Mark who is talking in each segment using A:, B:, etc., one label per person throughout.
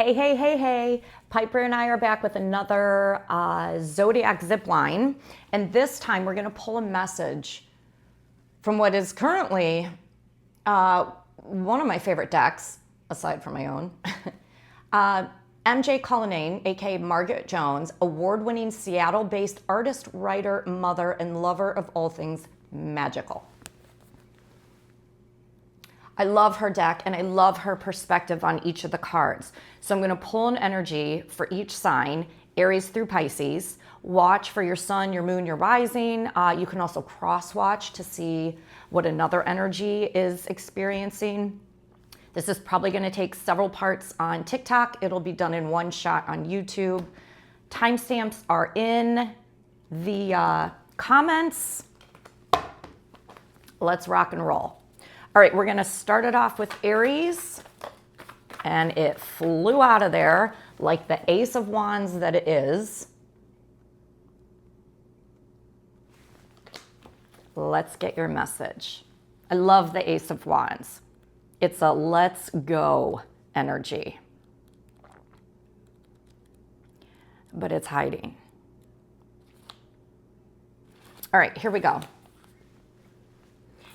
A: Hey, hey, hey, hey. Piper and I are back with another Zodiac Zipline. And this time we're going to pull a message from what is currently one of my favorite decks, aside from my own. MJ Cullinane, aka Margaret Jones, award-winning Seattle-based artist, writer, mother, and lover of all things magical. I love her deck and I love her perspective on each of the cards. So I'm going to pull an energy for each sign, Aries through Pisces. Watch for your sun, your moon, your rising. You can also cross-watch to see what another energy is experiencing. This is probably going to take several parts on TikTok. It'll be done in one shot on YouTube. Timestamps are in the comments. Let's rock and roll. All right, we're going to start it off with Aries. And it flew out of there like the Ace of Wands that it is. Let's get your message. I love the Ace of Wands. It's a let's go energy. But it's hiding. All right, here we go.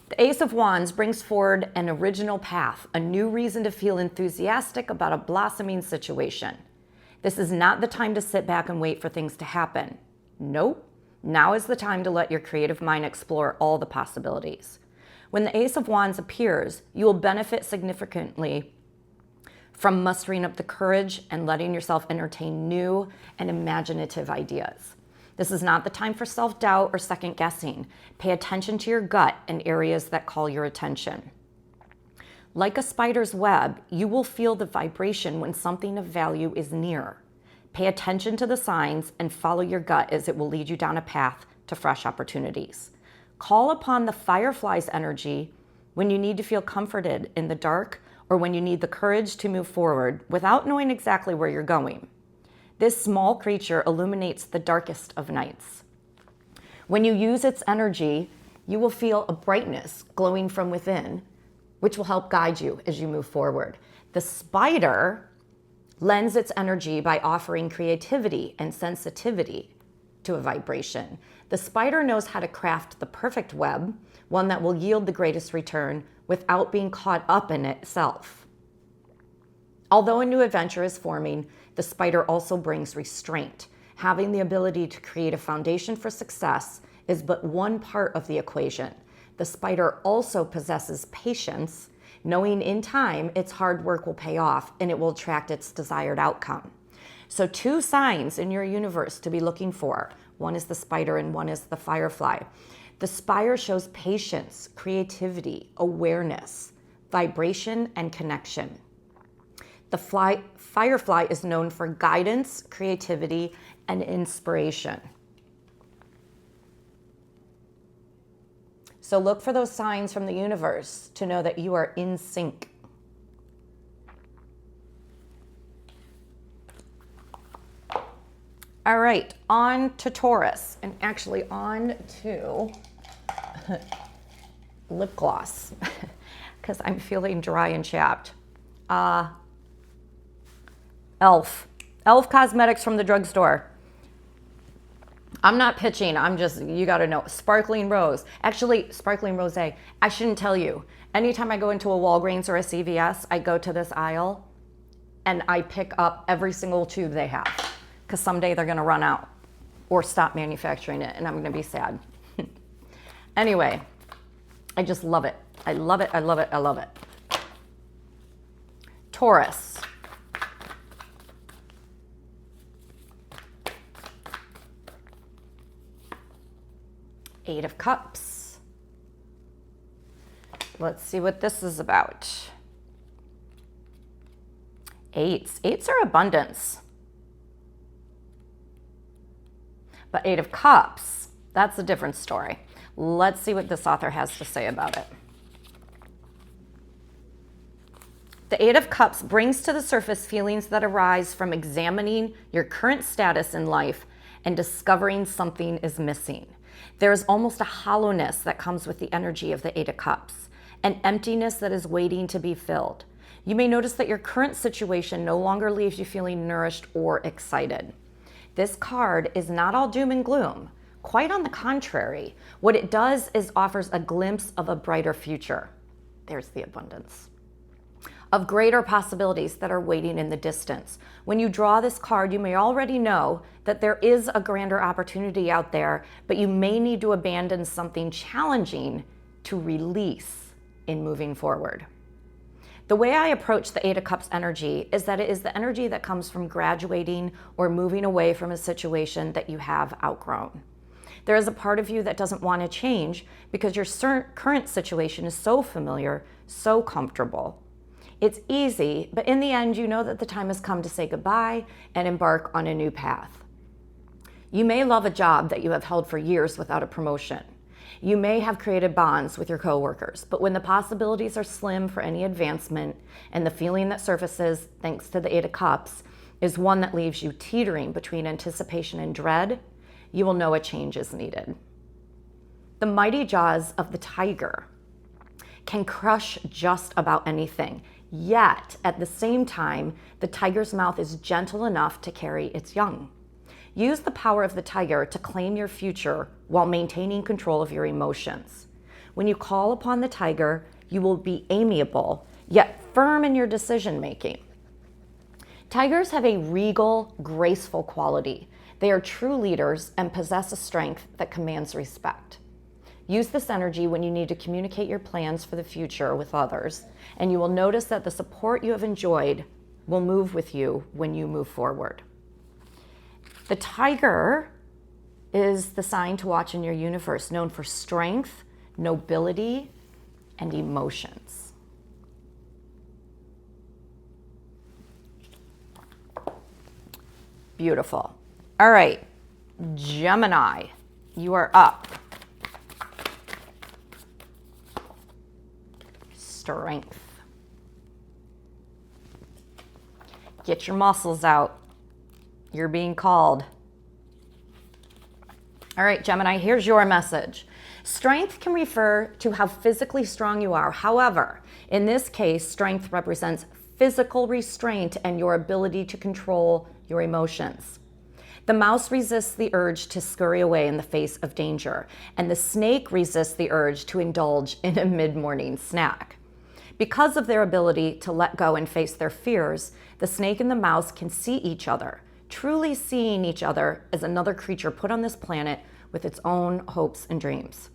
A: The Ace of Wands brings forward an original path, a new reason to feel enthusiastic about a blossoming situation. This is not the time to sit back and wait for things to happen. Nope. Now is the time to let your creative mind explore all the possibilities. When the Ace of Wands appears, you will benefit significantly from mustering up the courage and letting yourself entertain new and imaginative ideas. This is not the time for self-doubt or second guessing. Pay attention to your gut and areas that call your attention. Like a spider's web, you will feel the vibration when something of value is near. Pay attention to the signs and follow your gut as it will lead you down a path to fresh opportunities. Call upon the firefly's energy when you need to feel comforted in the dark or when you need the courage to move forward without knowing exactly where you're going. This small creature illuminates the darkest of nights. When you use its energy, you will feel a brightness glowing from within, which will help guide you as you move forward. The spider lends its energy by offering creativity and sensitivity to a vibration. The spider knows how to craft the perfect web, one that will yield the greatest return without being caught up in itself. Although a new adventure is forming, the spider also brings restraint. Having the ability to create a foundation for success is but one part of the equation. The spider also possesses patience, knowing in time its hard work will pay off and it will attract its desired outcome. So two signs in your universe to be looking for. One is the spider and one is the firefly. The spider shows patience, creativity, awareness, vibration, and connection. The firefly is known for guidance, creativity, and inspiration. So look for those signs from the universe to know that you are in sync. All right, on to Taurus, and actually on to lip gloss, because I'm feeling dry and chapped. Elf Cosmetics from the drugstore. I'm not pitching, I'm just, you gotta know. Sparkling Rose. Actually, Sparkling Rosé. I shouldn't tell you. Anytime I go into a Walgreens or a CVS, I go to this aisle and I pick up every single tube they have. Because someday they're gonna run out or stop manufacturing it and I'm gonna be sad. Anyway, I just love it. I love it, I love it, I love it. Taurus. Eight of Cups. Let's see what this is about. Eights are abundance. But Eight of Cups, that's a different story. Let's see what this author has to say about it. The Eight of Cups brings to the surface feelings that arise from examining your current status in life and discovering something is missing. There is almost a hollowness that comes with the energy of the Eight of Cups, an emptiness that is waiting to be filled. You may notice that your current situation no longer leaves you feeling nourished or excited. This card is not all doom and gloom. Quite on the contrary, what it does is offers a glimpse of a brighter future. There's the abundance. Of greater possibilities that are waiting in the distance. When you draw this card, you may already know that there is a grander opportunity out there, but you may need to abandon something challenging to release in moving forward. The way I approach the Eight of Cups energy is that it is the energy that comes from graduating or moving away from a situation that you have outgrown. There is a part of you that doesn't want to change because your current situation is so familiar, so comfortable. It's easy, but in the end, you know that the time has come to say goodbye and embark on a new path. You may love a job that you have held for years without a promotion. You may have created bonds with your coworkers, but when the possibilities are slim for any advancement and the feeling that surfaces, thanks to the Eight of Cups, is one that leaves you teetering between anticipation and dread, you will know a change is needed. The mighty jaws of the tiger can crush just about anything, yet at the same time, the tiger's mouth is gentle enough to carry its young. Use the power of the tiger to claim your future while maintaining control of your emotions. When you call upon the tiger, you will be amiable, yet firm in your decision making. Tigers have a regal, graceful quality. They are true leaders and possess a strength that commands respect. Use this energy when you need to communicate your plans for the future with others, and you will notice that the support you have enjoyed will move with you when you move forward. The tiger is the sign to watch in your universe, known for strength, nobility, and emotions. Beautiful. All right, Gemini, you are up. Strength. Get your muscles out. You're being called. All right, Gemini, here's your message. Strength can refer to how physically strong you are. However, in this case, strength represents physical restraint and your ability to control your emotions. The mouse resists the urge to scurry away in the face of danger, and the snake resists the urge to indulge in a mid-morning snack. Because of their ability to let go and face their fears, the snake and the mouse can see each other, truly seeing each other as another creature put on this planet with its own hopes and dreams.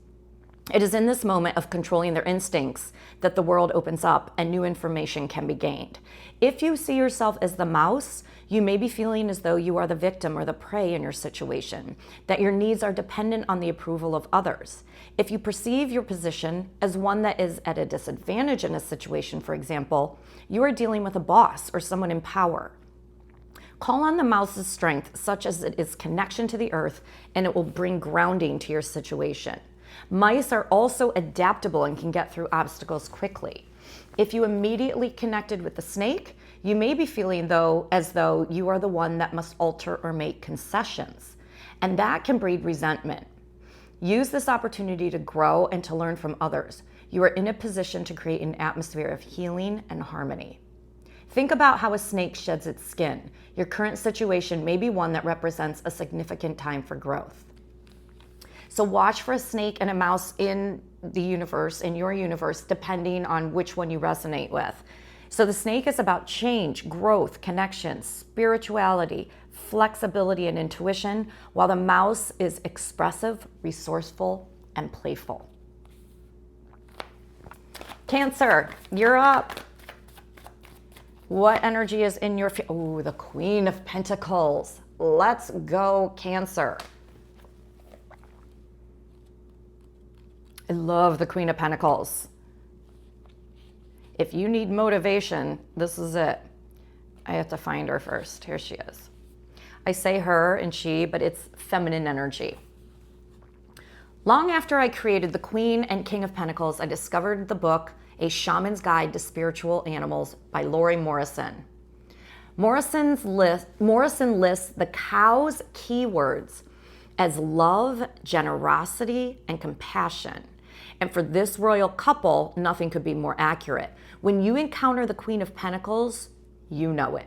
A: It is in this moment of controlling their instincts that the world opens up and new information can be gained. If you see yourself as the mouse, you may be feeling as though you are the victim or the prey in your situation, that your needs are dependent on the approval of others. If you perceive your position as one that is at a disadvantage in a situation, for example, you are dealing with a boss or someone in power. Call on the mouse's strength, such as it is connection to the earth, and it will bring grounding to your situation. Mice are also adaptable and can get through obstacles quickly. If you immediately connected with the snake, you may be feeling as though you are the one that must alter or make concessions, and that can breed resentment. Use this opportunity to grow and to learn from others. You are in a position to create an atmosphere of healing and harmony. Think about how a snake sheds its skin. Your current situation may be one that represents a significant time for growth. So watch for a snake and a mouse in the universe, in your universe, depending on which one you resonate with. So the snake is about change, growth, connection, spirituality, flexibility, and intuition, while the mouse is expressive, resourceful, and playful. Cancer, you're up. What energy is in your the Queen of Pentacles. Let's go, Cancer. I love the Queen of Pentacles. If you need motivation, this is it. I have to find her first. Here she is. I say her and she, but it's feminine energy. Long after I created the Queen and King of Pentacles, I discovered the book, A Shaman's Guide to Spiritual Animals by Lori Morrison. Morrison lists the cow's keywords as love, generosity, and compassion. And for this royal couple, nothing could be more accurate. When you encounter the Queen of Pentacles, you know it.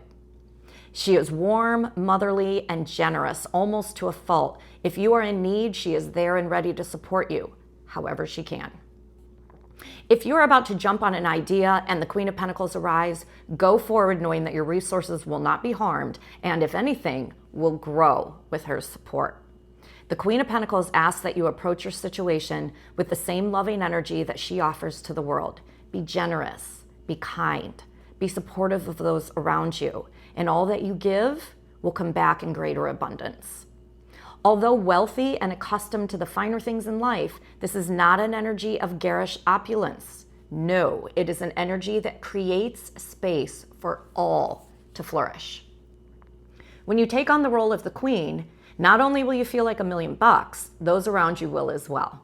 A: She is warm, motherly, and generous, almost to a fault. If you are in need, she is there and ready to support you, however she can. If you're about to jump on an idea and the Queen of Pentacles arrives, go forward knowing that your resources will not be harmed, and if anything, will grow with her support. The Queen of Pentacles asks that you approach your situation with the same loving energy that she offers to the world. Be generous, be kind, be supportive of those around you, and all that you give will come back in greater abundance. Although wealthy and accustomed to the finer things in life, this is not an energy of garish opulence. No, it is an energy that creates space for all to flourish. When you take on the role of the Queen, not only will you feel like $1,000,000, those around you will as well.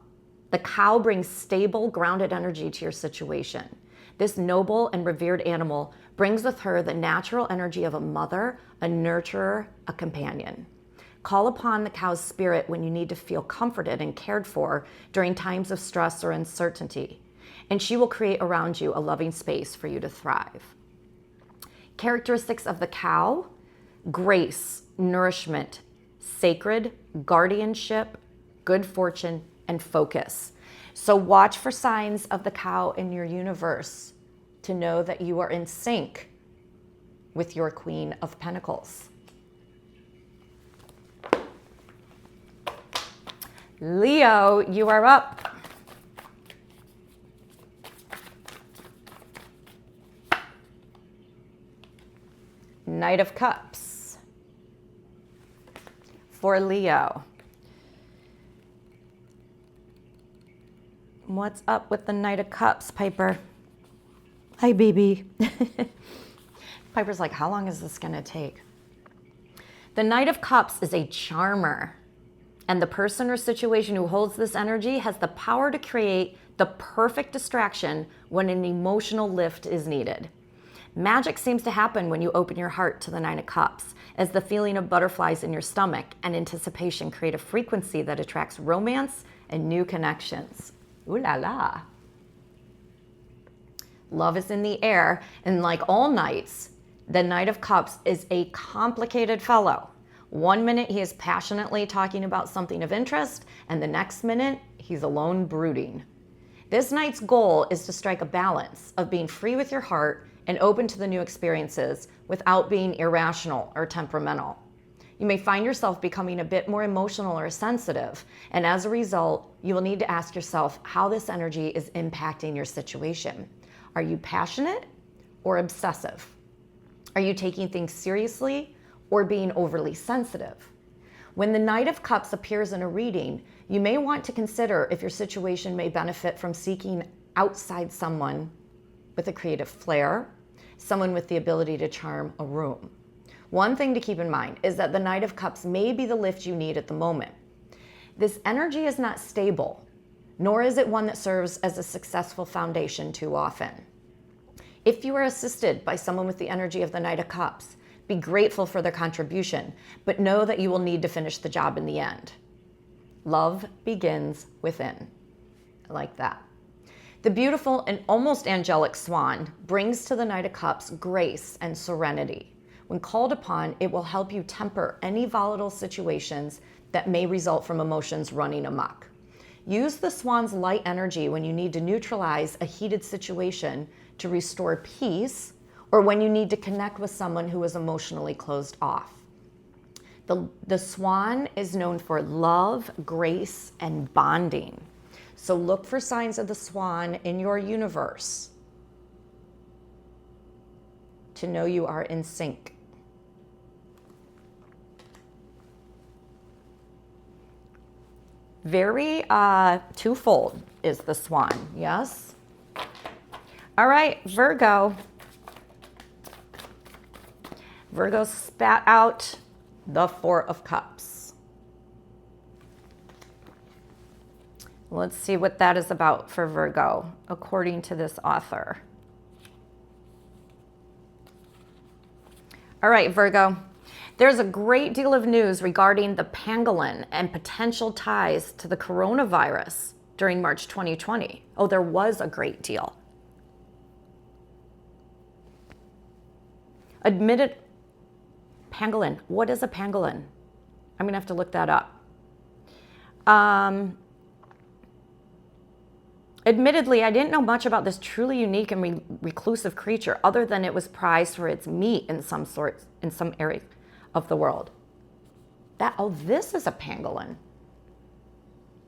A: The cow brings stable, grounded energy to your situation. This noble and revered animal brings with her the natural energy of a mother, a nurturer, a companion. Call upon the cow's spirit when you need to feel comforted and cared for during times of stress or uncertainty, and she will create around you a loving space for you to thrive. Characteristics of the cow: grace, nourishment, sacred, guardianship, good fortune, and focus. So watch for signs of the cow in your universe to know that you are in sync with your Queen of Pentacles. Leo, you are up. Knight of Cups. For Leo. What's up with the Knight of Cups, Piper? Hi, baby. Piper's like, how long is this going to take? The Knight of Cups is a charmer. And the person or situation who holds this energy has the power to create the perfect distraction when an emotional lift is needed. Magic seems to happen when you open your heart to the Nine of Cups, as the feeling of butterflies in your stomach and anticipation create a frequency that attracts romance and new connections. Ooh la la. Love is in the air, and like all knights, the Knight of Cups is a complicated fellow. One minute he is passionately talking about something of interest, and the next minute he's alone brooding. This knight's goal is to strike a balance of being free with your heart and open to the new experiences without being irrational or temperamental. You may find yourself becoming a bit more emotional or sensitive, and as a result, you will need to ask yourself how this energy is impacting your situation. Are you passionate or obsessive? Are you taking things seriously or being overly sensitive? When the Knight of Cups appears in a reading, you may want to consider if your situation may benefit from seeking outside someone with a creative flair, someone with the ability to charm a room. One thing to keep in mind is that the Knight of Cups may be the lift you need at the moment. This energy is not stable, nor is it one that serves as a successful foundation too often. If you are assisted by someone with the energy of the Knight of Cups, be grateful for their contribution, but know that you will need to finish the job in the end. Love begins within. I like that. The beautiful and almost angelic swan brings to the Knight of Cups grace and serenity. When called upon, it will help you temper any volatile situations that may result from emotions running amok. Use the swan's light energy when you need to neutralize a heated situation to restore peace, or when you need to connect with someone who is emotionally closed off. The swan is known for love, grace, and bonding. So look for signs of the swan in your universe to know you are in sync. Very twofold is the swan, yes? All right, Virgo. Virgo spat out the Four of Cups. Let's see what that is about for Virgo, according to this author. All right, Virgo. There's a great deal of news regarding the pangolin and potential ties to the coronavirus during March 2020. Oh, there was a great deal. Admitted pangolin. What is a pangolin? I'm going to have to look that up. Admittedly, I didn't know much about this truly unique and reclusive creature other than it was prized for its meat in some areas of the world. This is a pangolin.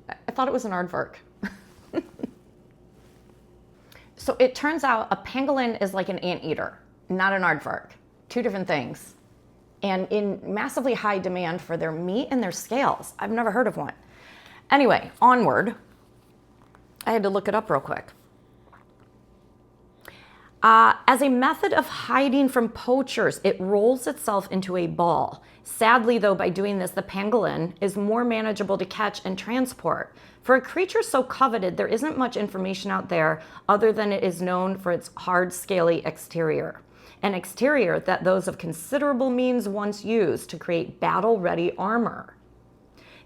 A: I thought it was an aardvark. So it turns out a pangolin is like an anteater, not an aardvark. Two different things. And in massively high demand for their meat and their scales. I've never heard of one. Anyway, onward. I had to look it up real quick. As a method of hiding from poachers, it rolls itself into a ball. Sadly, though, by doing this, the pangolin is more manageable to catch and transport. For a creature so coveted, there isn't much information out there other than it is known for its hard, scaly exterior. An exterior that those of considerable means once used to create battle-ready armor.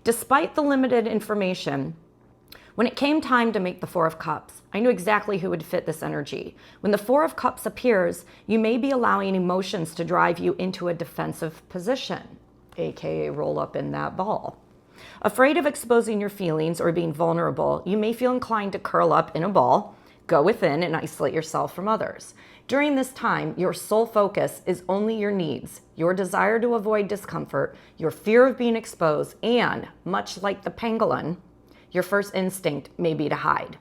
A: Despite the limited information, when it came time to make the Four of Cups, I knew exactly who would fit this energy. When the Four of Cups appears, you may be allowing emotions to drive you into a defensive position, aka roll up in that ball. Afraid of exposing your feelings or being vulnerable, you may feel inclined to curl up in a ball, go within, and isolate yourself from others. During this time, your sole focus is only your needs, your desire to avoid discomfort, your fear of being exposed, and, much like the pangolin, your first instinct may be to hide.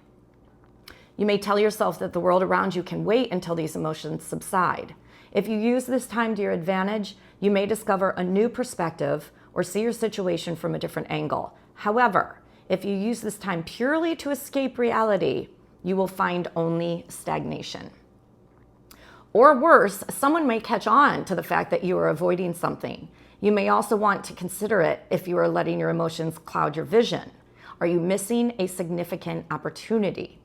A: You may tell yourself that the world around you can wait until these emotions subside. If you use this time to your advantage, you may discover a new perspective or see your situation from a different angle. However, if you use this time purely to escape reality, you will find only stagnation. Or worse, someone may catch on to the fact that you are avoiding something. You may also want to consider it if you are letting your emotions cloud your vision. Are you missing a significant opportunity?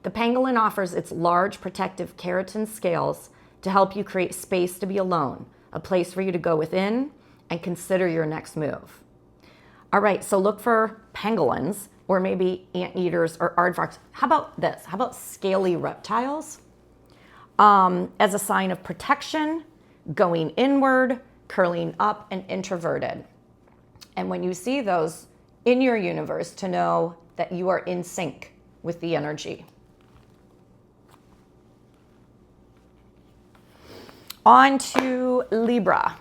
A: The pangolin offers its large protective keratin scales to help you create space to be alone, a place for you to go within and consider your next move. All right, so look for pangolins or maybe anteaters or aardvarks. How about this? How about scaly reptiles? As a sign of protection, going inward, curling up, and introverted. And when you see those in your universe, to know that you are in sync with the energy. On to Libra.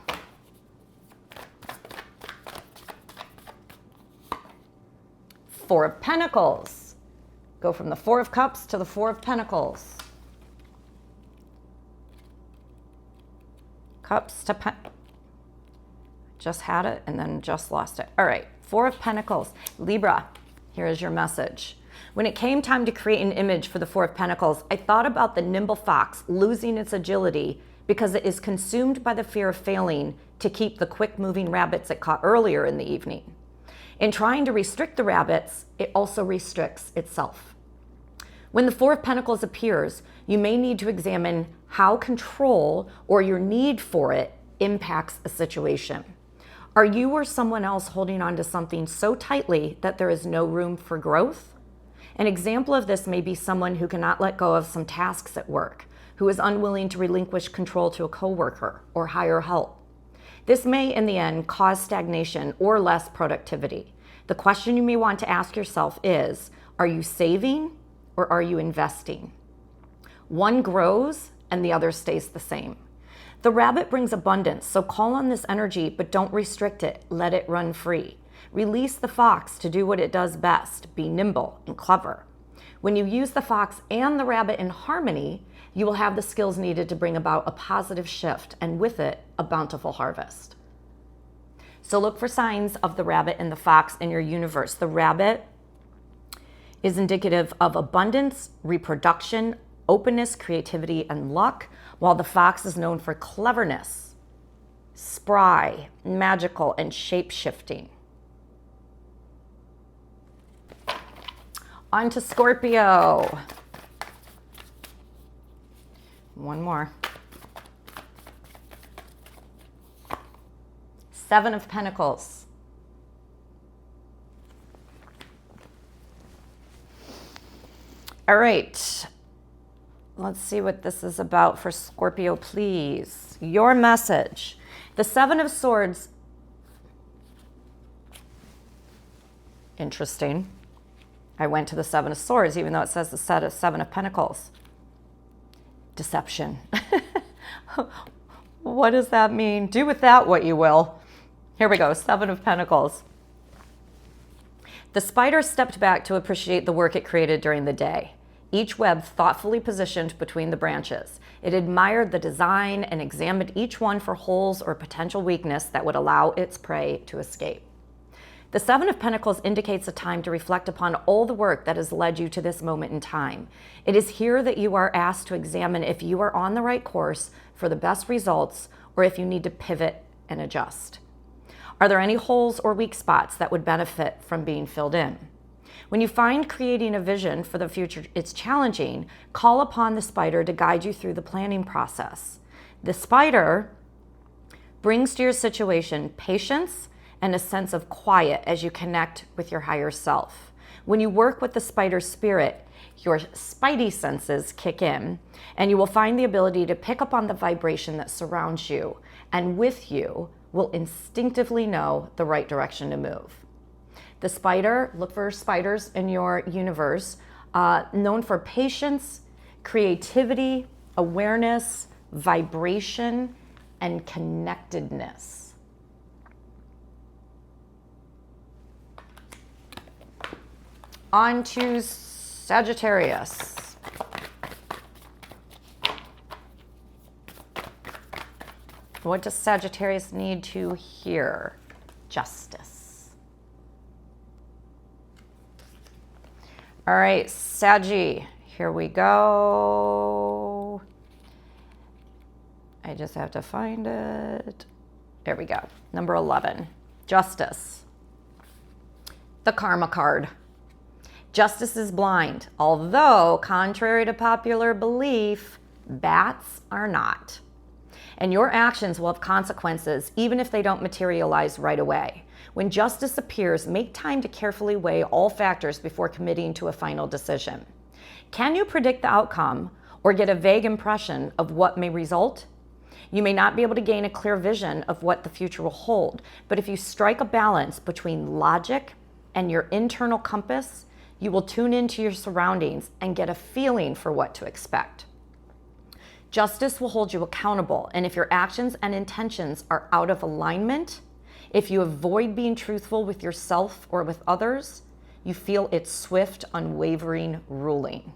A: Four of Pentacles. Go from the Four of Cups to the Four of Pentacles. Cups to just had it and then just lost it. All right, Four of Pentacles. Libra, here is your message. When it came time to create an image for the Four of Pentacles, I thought about the nimble fox losing its agility because it is consumed by the fear of failing to keep the quick-moving rabbits it caught earlier in the evening. In trying to restrict the rabbits, it also restricts itself. When the Four of Pentacles appears, you may need to examine how control or your need for it impacts a situation. Are you or someone else holding on to something so tightly that there is no room for growth? An example of this may be someone who cannot let go of some tasks at work, who is unwilling to relinquish control to a coworker or hire help. This may, in the end, cause stagnation or less productivity. The question you may want to ask yourself is, are you saving or are you investing? One grows and the other stays the same. The rabbit brings abundance, so call on this energy, but don't restrict it. Let it run free. Release the fox to do what it does best, be nimble and clever. When you use the fox and the rabbit in harmony, you will have the skills needed to bring about a positive shift, and with it, a bountiful harvest. So look for signs of the rabbit and the fox in your universe. The rabbit is indicative of abundance, reproduction, openness, creativity, and luck, while the fox is known for cleverness, spry, magical, and shape-shifting. On to Scorpio. One more. Seven of Pentacles. All right. Let's see what this is about for Scorpio, please. Your message. The Seven of Swords. Interesting. I went to the Seven of Swords, even though it says the Seven of Pentacles. Deception. What does that mean? Do with that what you will. Here we go, Seven of Pentacles. The spider stepped back to appreciate the work it created during the day. Each web thoughtfully positioned between the branches. It admired the design and examined each one for holes or potential weakness that would allow its prey to escape. The Seven of Pentacles indicates a time to reflect upon all the work that has led you to this moment in time. It is here that you are asked to examine if you are on the right course for the best results or if you need to pivot and adjust. Are there any holes or weak spots that would benefit from being filled in? When you find creating a vision for the future it's challenging, call upon the spider to guide you through the planning process. The spider brings to your situation patience and a sense of quiet as you connect with your higher self. When you work with the spider spirit, your spidey senses kick in, and you will find the ability to pick up on the vibration that surrounds you, and with you will instinctively know the right direction to move. The spider, look for spiders in your universe, known for patience, creativity, awareness, vibration, and connectedness. On to Sagittarius. What does Sagittarius need to hear? Justice. All right, Saggy, here we go. I just have to find it. There we go. Number 11, Justice. The Karma card. Justice is blind, although, contrary to popular belief, bats are not. And your actions will have consequences even if they don't materialize right away. When justice appears, make time to carefully weigh all factors before committing to a final decision. Can you predict the outcome or get a vague impression of what may result? You may not be able to gain a clear vision of what the future will hold, but if you strike a balance between logic and your internal compass, you will tune into your surroundings and get a feeling for what to expect. Justice will hold you accountable, and if your actions and intentions are out of alignment, if you avoid being truthful with yourself or with others, you feel its swift, unwavering ruling.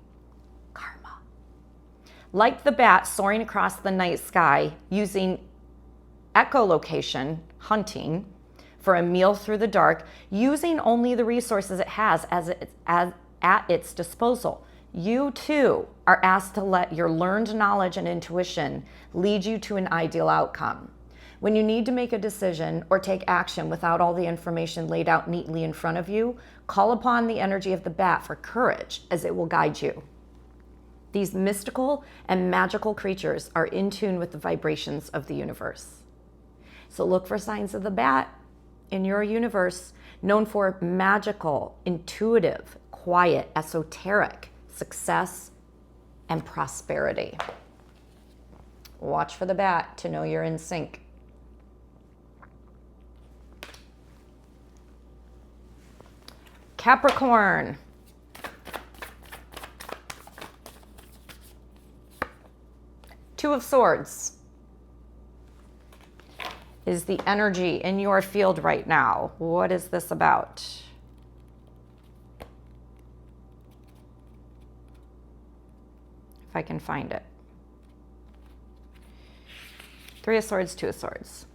A: Karma. Like the bat soaring across the night sky, using echolocation, hunting, for a meal through the dark, using only the resources it has at its disposal. You too are asked to let your learned knowledge and intuition lead you to an ideal outcome. When you need to make a decision or take action without all the information laid out neatly in front of you, call upon the energy of the bat for courage, as it will guide you. These mystical and magical creatures are in tune with the vibrations of the universe. So look for signs of the bat in your universe, known for magical, intuitive, quiet, esoteric, success, and prosperity. Watch for the bat to know you're in sync. Capricorn. Two of Swords is the energy in your field right now. What is this about? If I can find it. Three of Swords, Two of Swords.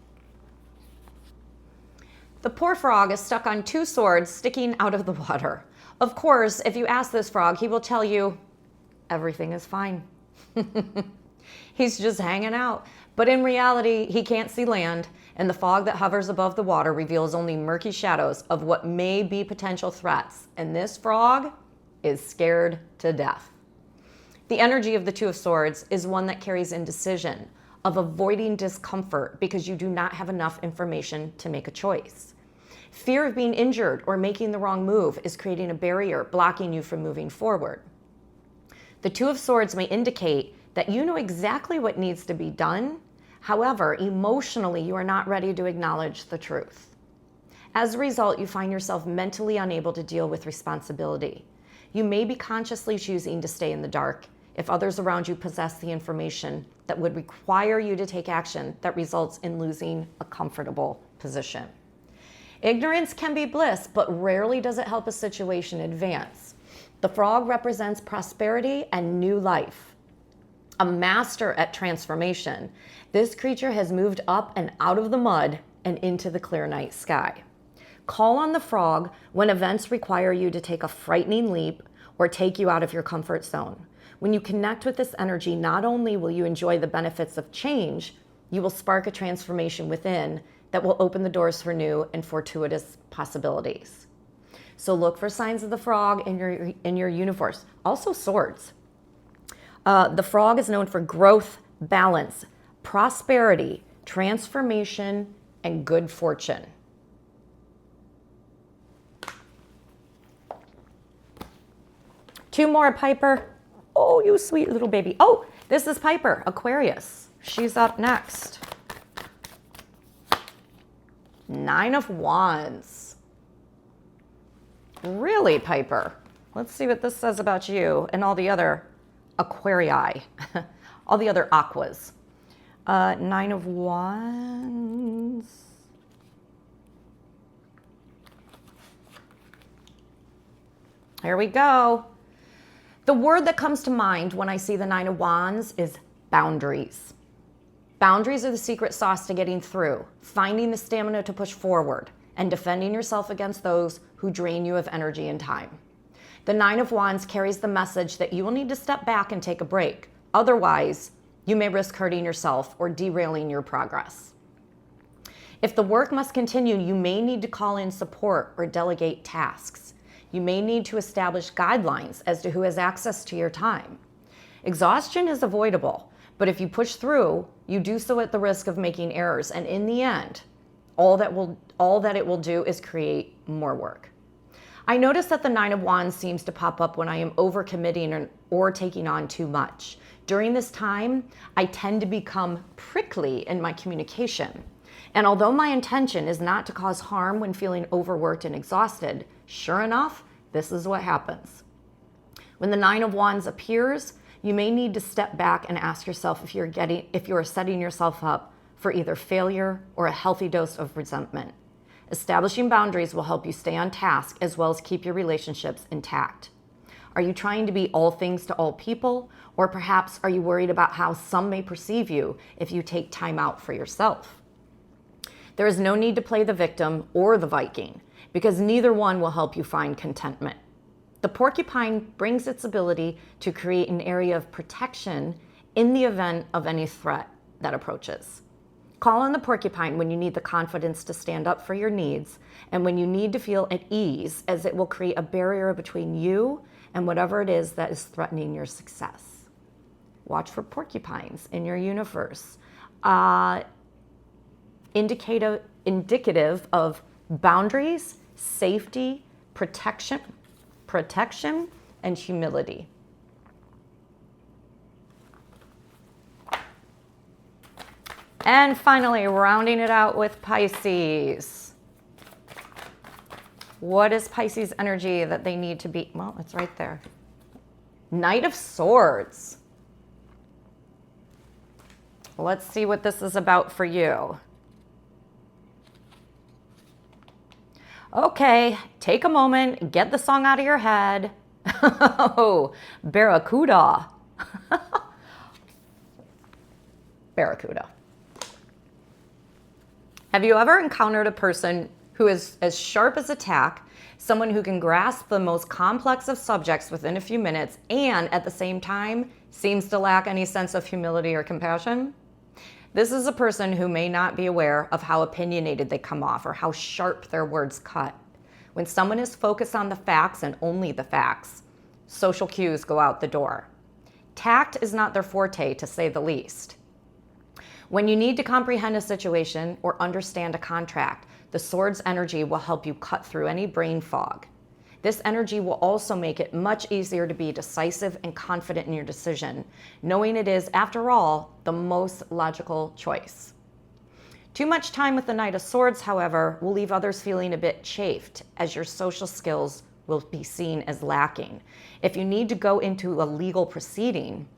A: The poor frog is stuck on two swords sticking out of the water. Of course, if you ask this frog, he will tell you everything is fine. He's just hanging out. But in reality, he can't see land, and the fog that hovers above the water reveals only murky shadows of what may be potential threats. And this frog is scared to death. The energy of the Two of Swords is one that carries indecision, of avoiding discomfort because you do not have enough information to make a choice. Fear of being injured or making the wrong move is creating a barrier blocking you from moving forward. The Two of Swords may indicate that you know exactly what needs to be done. However, emotionally, you are not ready to acknowledge the truth. As a result, you find yourself mentally unable to deal with responsibility. You may be consciously choosing to stay in the dark if others around you possess the information that would require you to take action that results in losing a comfortable position. Ignorance can be bliss, but rarely does it help a situation advance. The frog represents prosperity and new life. A master at transformation, this creature has moved up and out of the mud and into the clear night sky. Call on the frog when events require you to take a frightening leap or take you out of your comfort zone. When you connect with this energy, not only will you enjoy the benefits of change, you will spark a transformation within that will open the doors for new and fortuitous possibilities. So look for signs of the frog in your universe. Also swords. The frog is known for growth, balance, prosperity, transformation, and good fortune. Two more, Piper. Oh, you sweet little baby. Oh, this is Piper, Aquarius. She's up next. Nine of Wands. Really, Piper? Let's see what this says about you and all the other Aquarii, all the other aquas. Nine of Wands. Here we go. The word that comes to mind when I see the Nine of Wands is boundaries. Boundaries are the secret sauce to getting through, finding the stamina to push forward, and defending yourself against those who drain you of energy and time. The Nine of Wands carries the message that you will need to step back and take a break. Otherwise, you may risk hurting yourself or derailing your progress. If the work must continue, you may need to call in support or delegate tasks. You may need to establish guidelines as to who has access to your time. Exhaustion is avoidable, but if you push through, you do so at the risk of making errors, and in the end, all that it will do is create more work. I notice that the Nine of Wands seems to pop up when I am overcommitting or taking on too much. During this time, I tend to become prickly in my communication. And although my intention is not to cause harm when feeling overworked and exhausted, sure enough, this is what happens. When the Nine of Wands appears, you may need to step back and ask yourself if you are setting yourself up for either failure or a healthy dose of resentment. Establishing boundaries will help you stay on task as well as keep your relationships intact. Are you trying to be all things to all people, or perhaps are you worried about how some may perceive you if you take time out for yourself? There is no need to play the victim or the Viking, because neither one will help you find contentment. The porcupine brings its ability to create an area of protection in the event of any threat that approaches. Call on the porcupine when you need the confidence to stand up for your needs and when you need to feel at ease, as it will create a barrier between you and whatever it is that is threatening your success. Watch for porcupines in your universe. Indicative of boundaries, safety, protection, and humility. And finally, rounding it out with Pisces. What is Pisces energy that they need to be? Well, it's right there. Knight of Swords. Let's see what this is about for you. Okay, take a moment, get the song out of your head. Oh, Barracuda. Barracuda. Have you ever encountered a person who is as sharp as a tack, someone who can grasp the most complex of subjects within a few minutes and at the same time seems to lack any sense of humility or compassion? This is a person who may not be aware of how opinionated they come off or how sharp their words cut. When someone is focused on the facts and only the facts, social cues go out the door. Tact is not their forte, to say the least. When you need to comprehend a situation or understand a contract, the sword's energy will help you cut through any brain fog. This energy will also make it much easier to be decisive and confident in your decision, knowing it is, after all, the most logical choice. Too much time with the Knight of Swords, however, will leave others feeling a bit chafed, as your social skills will be seen as lacking. If you need to go into a legal proceeding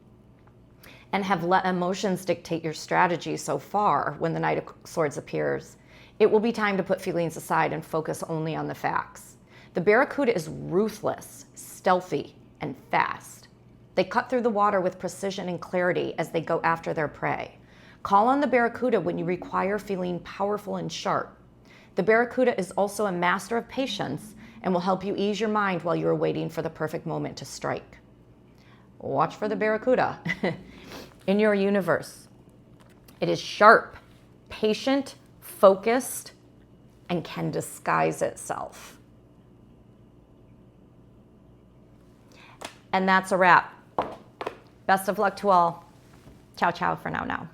A: and have let emotions dictate your strategy so far when the Knight of Swords appears, it will be time to put feelings aside and focus only on the facts. The Barracuda is ruthless, stealthy, and fast. They cut through the water with precision and clarity as they go after their prey. Call on the Barracuda when you require feeling powerful and sharp. The Barracuda is also a master of patience and will help you ease your mind while you are waiting for the perfect moment to strike. Watch for the Barracuda in your universe. It is sharp, patient, focused, and can disguise itself. And that's a wrap. Best of luck to all. Ciao, ciao for now.